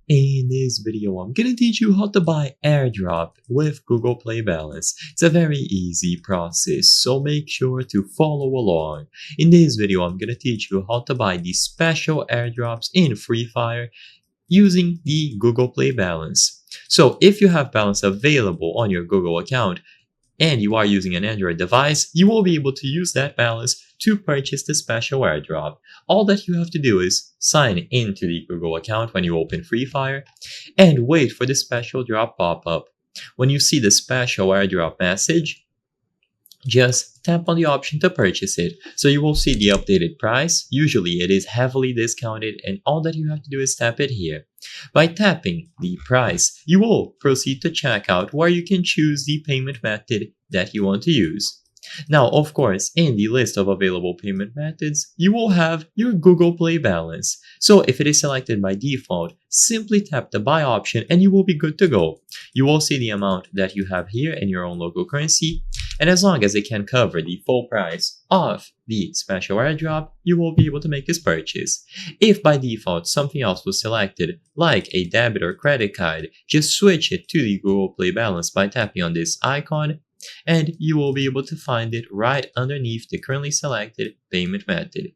In this video, I'm gonna teach you how to buy Airdrop with Google Play Balance. It's a very easy process, so make sure to follow along. In this video, I'm gonna teach you how to buy these special airdrops in Free Fire using the Google Play Balance. So if you have balance available on your Google account, and you are using an Android device, you will be able to use that balance to purchase the special airdrop. All that you have to do is sign into the Google account when you open Free Fire and wait for the special drop pop-up. When you see the special airdrop message, just tap on the option to purchase it. So you will see the updated price. Usually it is heavily discounted, and all that you have to do is tap it here. By tapping the price, you will proceed to checkout where you can choose the payment method that you want to use. Now, of course, in the list of available payment methods, you will have your Google Play balance. So if it is selected by default, simply tap the buy option and you will be good to go. You will see the amount that you have here in your own local currency, and as long as it can cover the full price of the special airdrop, you will be able to make this purchase. If by default something else was selected, like a debit or credit card, just switch it to the Google Play balance by tapping on this icon, and you will be able to find it right underneath the currently selected payment method.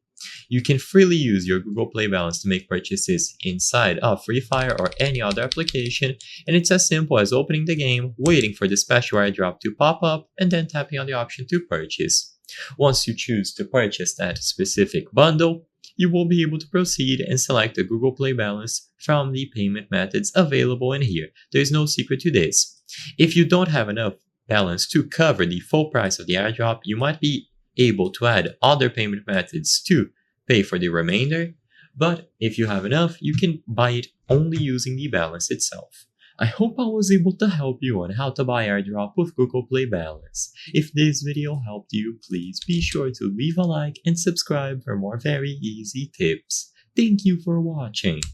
You can freely use your Google Play balance to make purchases inside of Free Fire or any other application, and it's as simple as opening the game, waiting for the special airdrop to pop up, and then tapping on the option to purchase. Once you choose to purchase that specific bundle, you will be able to proceed and select the Google Play balance from the payment methods available in here. There is no secret to this. If you don't have enough balance to cover the full price of the airdrop, you might be able to add other payment methods to pay for the remainder, but if you have enough, you can buy it only using the balance itself. I hope I was able to help you on how to buy airdrop with Google Play Balance. If this video helped you, please be sure to leave a like and subscribe for more very easy tips. Thank you for watching.